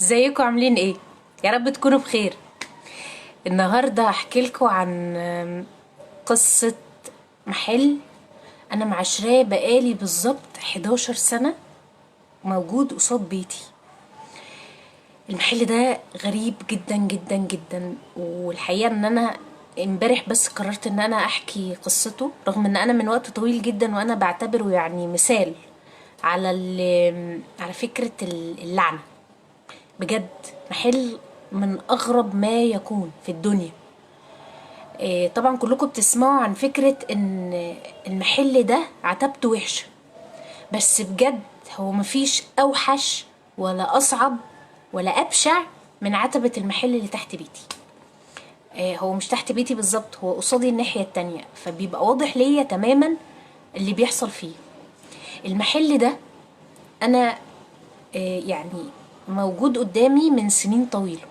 ازيكم عاملين ايه؟ يا رب تكونوا بخير. النهارده هحكي لكم عن قصة محل انا معاشراه بقالي بالظبط 11 سنة، موجود قصاد بيتي. المحل ده غريب جدا جدا جدا، والحقيقة ان انا امبارح بس قررت ان انا احكي قصته، رغم ان انا من وقت طويل جدا وانا بعتبره يعني مثال على فكرة اللعنة. بجد محل من اغرب ما يكون في الدنيا. طبعا كلكم بتسمعوا عن فكرة ان المحل ده عتبته وحشة، بس بجد هو مفيش اوحش ولا اصعب ولا ابشع من عتبة المحل اللي تحت بيتي. هو مش تحت بيتي بالظبط، هو قصادي الناحية التانية، فبيبقى واضح ليا تماما اللي بيحصل فيه. المحل ده انا يعني موجود قدامي من سنين طويلة،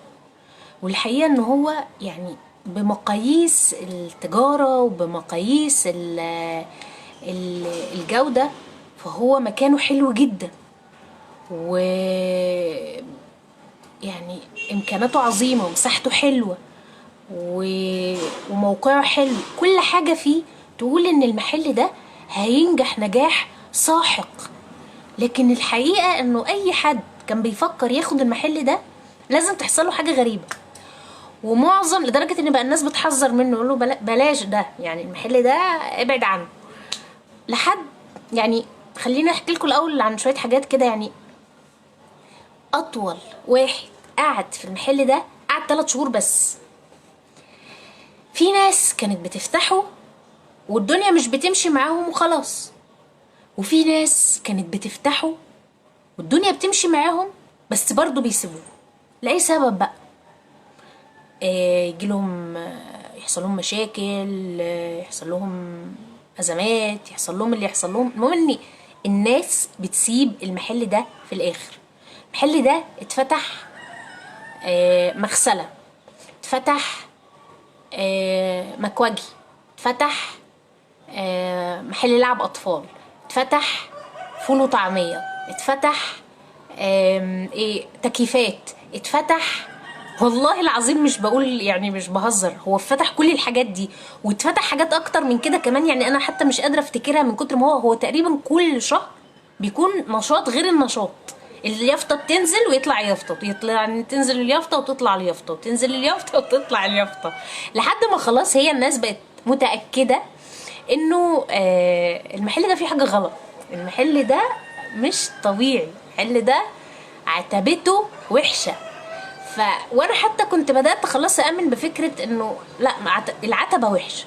والحقيقة ان هو يعني بمقاييس التجارة وبمقاييس الجودة فهو مكانه حلو جدا، و يعني امكاناته عظيمة ومساحته حلوة وموقعه حلو. كل حاجة فيه تقول ان المحل ده هينجح نجاح ساحق. لكن الحقيقة انه اي حد كان بيفكر ياخد المحل ده لازم تحصله حاجة غريبة، ومعظم لدرجه ان بقى الناس بتحذر منه، يقولوا بلاش ده، يعني المحل ده ابعد عنه. لحد يعني خليني احكي لكم الاول عن شويه حاجات كده. يعني اطول واحد قعد في المحل ده قعد 3 شهور بس. في ناس كانت بتفتحه والدنيا مش بتمشي معاهم وخلاص، وفي ناس كانت بتفتحه والدنيا بتمشي معاهم بس برضه بيسيبوه لاي سبب بقى. يجي لهم يحصل لهم مشاكل، يحصل لهم ازمات، يحصل لهم اللي يحصل لهم. المهم ان الناس بتسيب المحل ده في الاخر. المحل ده اتفتح مغسله، اتفتح مكواجي، اتفتح محل لعب اطفال، اتفتح فول وطعميه، اتفتح ايه تكييفات، اتفتح. والله العظيم مش بقول يعني مش بهزر، هو فتح كل الحاجات دي واتفتح حاجات اكتر من كده كمان. يعني انا حتى مش قادره افتكرها من كتر ما هو تقريبا كل شهر بيكون نشاط غير النشاط. اليافطه بتنزل ويطلع يافطه، يطلع تنزل اليافطه وتطلع اليافطه، وتنزل اليافطه وتطلع اليافطه، لحد ما خلاص هي الناس بقت متاكده انه المحل ده فيه حاجه غلط. المحل ده مش طبيعي، المحل ده عتبته وحشه. وانا حتى كنت بدات خلاص اامن بفكره انه لا، العتبه وحشه.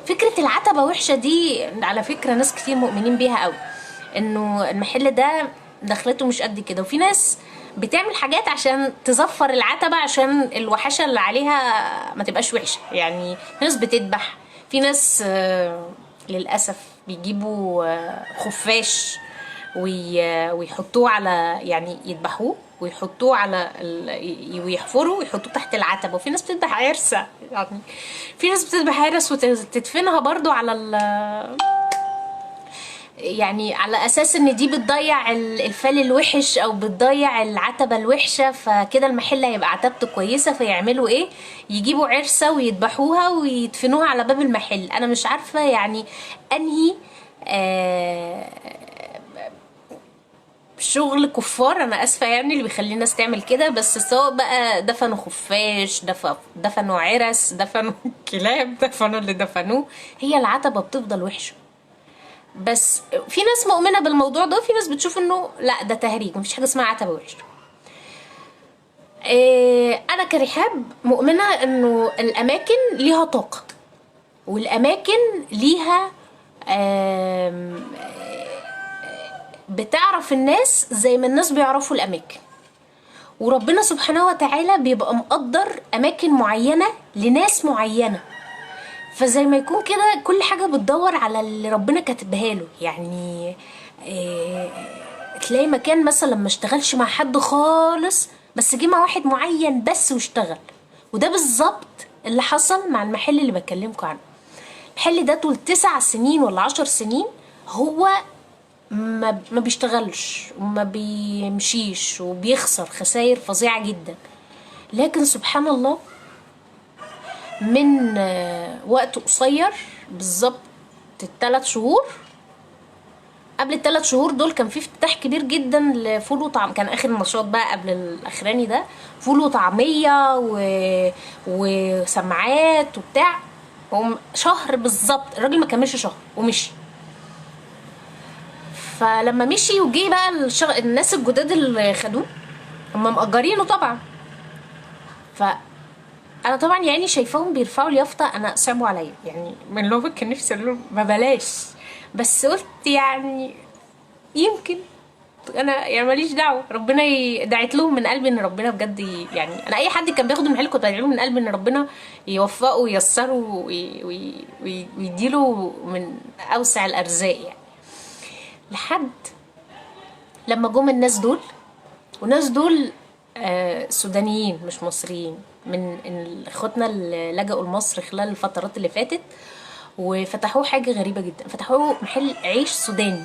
فكره العتبه وحشه دي على فكره ناس كتير مؤمنين بيها قوي، انه المحل ده دخلته مش قد كده. وفي ناس بتعمل حاجات عشان تزفر العتبه عشان الوحشه اللي عليها ما تبقاش وحشه. يعني في ناس بتذبح، في ناس للاسف بيجيبوا خفاش ويحطوه على، يعني يذبحوه ويحطوه على ويحفروا ويحطوه تحت العتبة. وفي ناس بتذبح عرسة، يعني في ناس بتذبح عرس وتدفنها برضو على يعني على اساس ان دي بتضيع الفال الوحش او بتضيع العتبة الوحشة، فكده المحل هيبقى عتبته كويسة. فيعملوا ايه؟ يجيبوا عرسة ويذبحوها ويدفنوها على باب المحل. انا مش عارفة يعني انهي شغل كفار، انا اسفه يعني، اللي بيخلي الناس تعمل كده. بس سواء بقى دفنوا خفاش، دفنوا عرس، دفنوا كلاب، دفنوا اللي دفنوه، هي العتبه بتفضل وحشه. بس في ناس مؤمنه بالموضوع ده، وفي ناس بتشوف انه لا، ده تهريج، مفيش حاجه اسمها عتبه وحشه. انا كرحاب مؤمنه انه الاماكن ليها طاقه، والاماكن ليها بتعرف الناس زي ما الناس بيعرفوا الاماكن. وربنا سبحانه وتعالى بيبقى مقدر اماكن معينة لناس معينة، فزي ما يكون كده كل حاجة بتدور على اللي ربنا كاتبها له. يعني تلاقي مكان مثلا ما اشتغلش مع حد خالص، بس جه مع واحد معين بس واشتغل. وده بالظبط اللي حصل مع المحل اللي بكلمكم عنه. المحل ده طول 9 سنين ولا 10 سنين هو ما بيشتغلش وما بيمشيش وبيخسر خسائر فظيعة جدا. لكن سبحان الله من وقت قصير بالظبط الثلاث شهور، قبل الثلاث شهور دول كان في افتتاح كبير جدا لفول وطعم، كان اخر النشاط بقى قبل الاخراني ده، فول وطعميه وسماعات وبتاع. هم شهر بالظبط، الراجل ما كملش شهر ومشي. فلما مشي وجي بقى الناس الجداد اللي خدوه هم مأجرينه طبعا. انا طبعا يعني شايفاهم بيرفعوا اليافطه، انا صعبوا عليا يعني، من لو كان نفسي اقول لهم ما بلاش، بس قلت يعني يمكن انا يعني ماليش دعوه، ربنا دعيت لهم من قلبي ان ربنا بجد يعني انا اي حد كان بياخد المحل كنت بدعي له من قلبي ان ربنا يوفقه وييسره ويديله من اوسع الارزاق يعني. لحد لما جم الناس دول، والناس دول سودانيين مش مصريين، من اخواتنا اللي لجأوا لمصر خلال الفترات اللي فاتت، وفتحوه حاجه غريبه جدا، فتحوه محل عيش سوداني.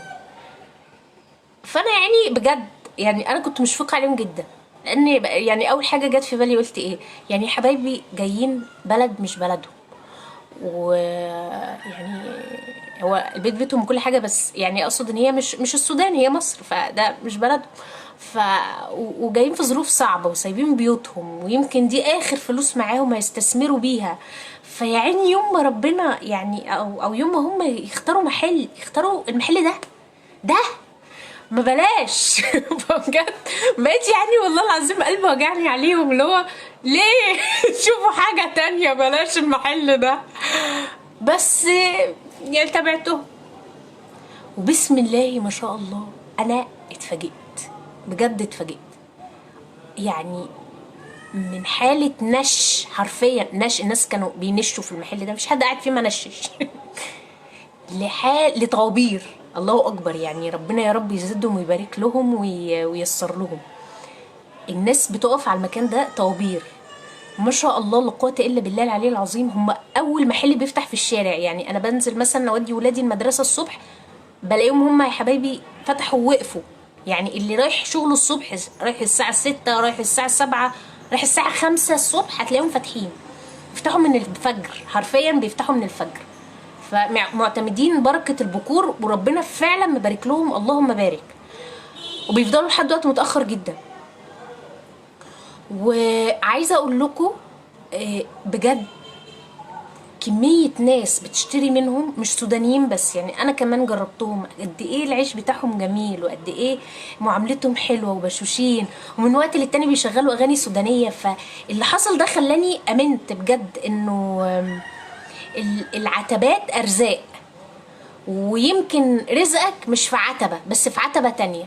فانا يعني بجد يعني انا كنت مشفقه عليهم جدا، لان يعني اول حاجه جت في بالي قلت ايه يعني يا حبايبي جايين بلد مش بلدهم، ويعني هو البيت بيتهم كل حاجه، بس يعني اقصد ان هي مش السودان، هي مصر، فده مش بلدهم. ف وجايين في ظروف صعبه وسايبين بيوتهم، ويمكن دي اخر فلوس معاهم هيستثمروا بيها. فيعني يوم ما ربنا يعني او يوم ما هم يختاروا محل، يختاروا المحل ده ما بلاش. بجد بقيت يعني والله العظيم قلبي وجعني عليهم، اللي هو ليه؟ شوفوا حاجة تانية بلاش المحل ده. بس يعني تابعته، وبسم الله ما شاء الله انا اتفاجئت، بجد اتفاجئت يعني، من حالة نش، حرفيا نش، الناس كانوا بينشوا في المحل ده، مفيش حد قاعد فيه ما نشش. لطوابير، الله اكبر يعني، ربنا يا رب يزيدهم ويبارك لهم وييسر لهم. الناس بتقف على المكان ده طوابير، ما شاء الله لا قوه الا بالله العلي العظيم. هم اول محل بيفتح في الشارع، يعني انا بنزل مثلا اودي ولادي المدرسه الصبح بلاقيهم هم يا حبايبي فتحوا ووقفوا. يعني اللي رايح شغله الصبح، رايح الساعه 6، رايح الساعه 7، رايح الساعه 5 الصبح، هتلاقيهم فاتحين، بيفتحوا من الفجر، حرفيا بيفتحوا من الفجر. فمعتمدين بركة البكور، وربنا فعلا مبارك لهم، اللهم بارك، وبيفضلوا لحد وقت متأخر جدا. وعايزة اقول لكم بجد كمية ناس بتشتري منهم، مش سودانيين بس، يعني انا كمان جربتهم، قد ايه العيش بتاعهم جميل، وقد ايه معاملتهم حلوة وبشوشين، ومن وقت للتاني بيشغلوا اغاني سودانية. فاللي حصل ده خلاني امنت بجد انه العتبات ارزاق، ويمكن رزقك مش في عتبة بس في عتبة تانية.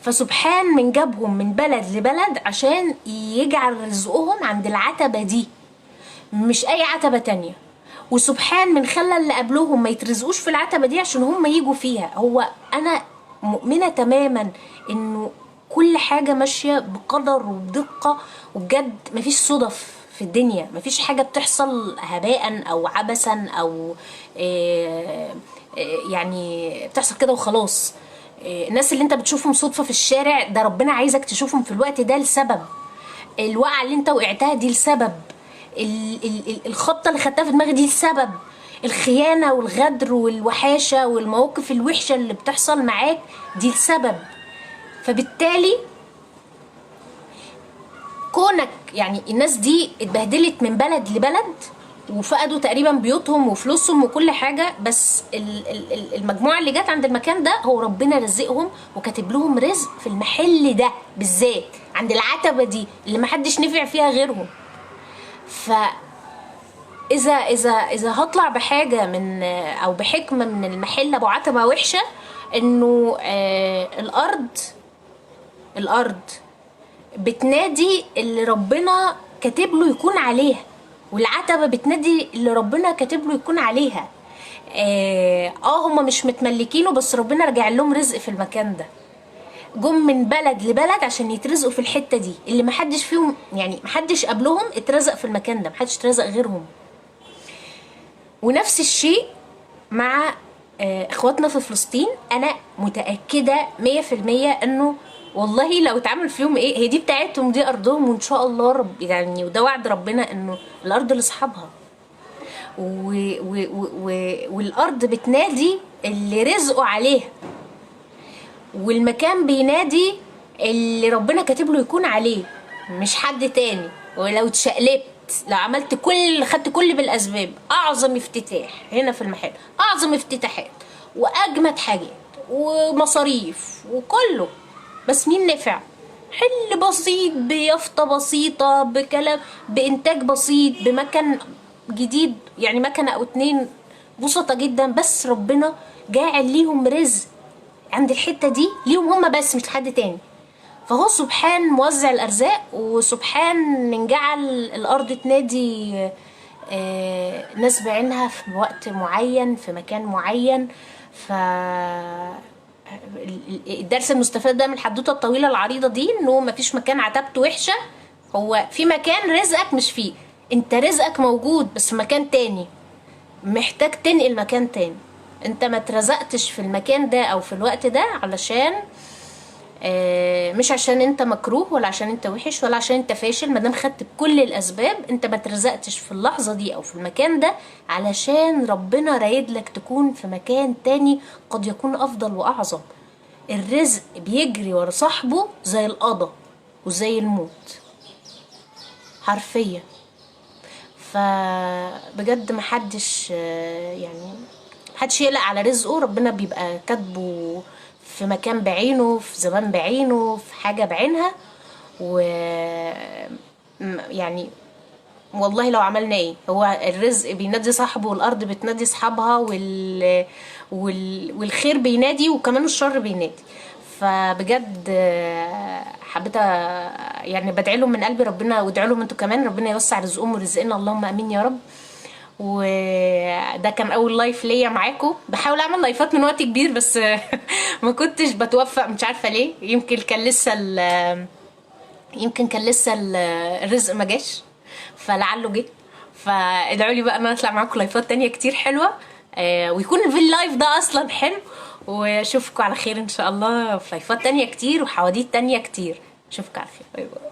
فسبحان من جابهم من بلد لبلد عشان يجعل رزقهم عند العتبة دي، مش اي عتبة تانية. وسبحان من خلى اللي قبلهم ما يترزقوش في العتبة دي عشان هم يجوا فيها. هو انا مؤمنة تماما انه كل حاجة ماشية بقدر وبدقة، وبجد مفيش صدف في الدنيا، مفيش حاجة بتحصل هباء او عبثا او يعني بتحصل كده وخلاص. الناس اللي انت بتشوفهم صدفة في الشارع ده ربنا عايزك تشوفهم في الوقت ده لسبب، الوقعة اللي انت وقعتها دي لسبب، الخبطة اللي خدتها في دماغي دي لسبب، الخيانة والغدر والوحاشة والمواقف الوحشة اللي بتحصل معاك دي لسبب. فبالتالي كونك يعني الناس دي اتبهدلت من بلد لبلد وفقدوا تقريبا بيوتهم وفلوسهم وكل حاجة، بس المجموعة اللي جت عند المكان ده هو ربنا رزقهم وكاتب لهم رزق في المحل ده بالذات، عند العتبة دي اللي محدش نفع فيها غيرهم. ف اذا هطلع بحاجة من او بحكمة من المحل ابو عتبة وحشة، انه الارض بتنادي اللي ربنا كاتب له يكون عليها، والعتبة بتنادي اللي ربنا كاتب له يكون عليها. هم مش متملكينه بس ربنا رجع لهم رزق في المكان ده، جم من بلد لبلد عشان يترزقوا في الحتة دي اللي محدش فيهم، يعني محدش قبلهم اترزق في المكان ده، محدش اترزق غيرهم. ونفس الشيء مع اخواتنا في فلسطين انا متاكده 100% انه والله لو اتعمل فيهم ايه، هي دي بتاعتهم، دي ارضهم، وان شاء الله رب يعني، وده وعد ربنا انه الارض لاصحابها. والارض بتنادي اللي رزقه عليها، والمكان بينادي اللي ربنا كاتب له يكون عليه، مش حد تاني. ولو اتشقلبت، لو عملت خدت كل بالاسباب، اعظم افتتاح هنا في المحل، اعظم افتتاحات واجمد حاجات ومصاريف وكله، بس مين نفع؟ حل بسيط، بيافطة بسيطة، بكلام، بإنتاج بسيط، بمكان جديد، يعني مكنة أو اتنين بسيطة جدا، بس ربنا جاعل ليهم رزق عند الحتة دي ليهم هما بس، مش لحد تاني. فهو سبحان موزع الأرزاق، وسبحان من جعل الأرض تنادي ناس بعينها في وقت معين في مكان معين. ف الدرس المستفاد ده من الحدوته الطويله العريضه دي انه مفيش مكان عتبته وحشه، هو في مكان رزقك مش فيه، انت رزقك موجود بس في مكان تاني، محتاج تنقل مكان تاني. انت ما اترزقتش في المكان ده او في الوقت ده علشان مش عشان انت مكروه، ولا عشان انت وحش، ولا عشان انت فاشل. مادام خدت بكل الاسباب، انت ما اترزقتش في اللحظه دي او في المكان ده علشان ربنا رايد لك تكون في مكان تاني قد يكون افضل واعظم. الرزق بيجري ورا صاحبه زي القضا وزي الموت حرفيا. فبجد محدش يعني محدش يقلق على رزقه، ربنا بيبقى كاتبه في مكان بعينه، في زمان بعينه، في حاجة بعينها. و يعني والله لو عملنا ايه، هو الرزق بينادي صاحبه، والارض بتنادي اصحابها، والخير بينادي، وكمان الشر بينادي. فبجد حبيت يعني بدعي لهم من قلبي، ربنا وادعوا لهم انتوا كمان، ربنا يوسع رزقهم ورزقنا، اللهم امين يا رب. وده كان اول لايف ليا معاكم، بحاول اعمل لايفات من وقت كبير بس ما كنتش بتوفق، مش عارفه ليه، يمكن كان لسه الرزق ما جاش، فلعله جه. فادعوا لي بقى ان انا اطلع معاكم لايفات تانية كتير حلوه، ويكون في اللايف ده اصلا حلو. واشوفكم على خير ان شاء الله في لايفات تانية كتير وحواديت تانية كتير. اشوفكم على خير، باي باي.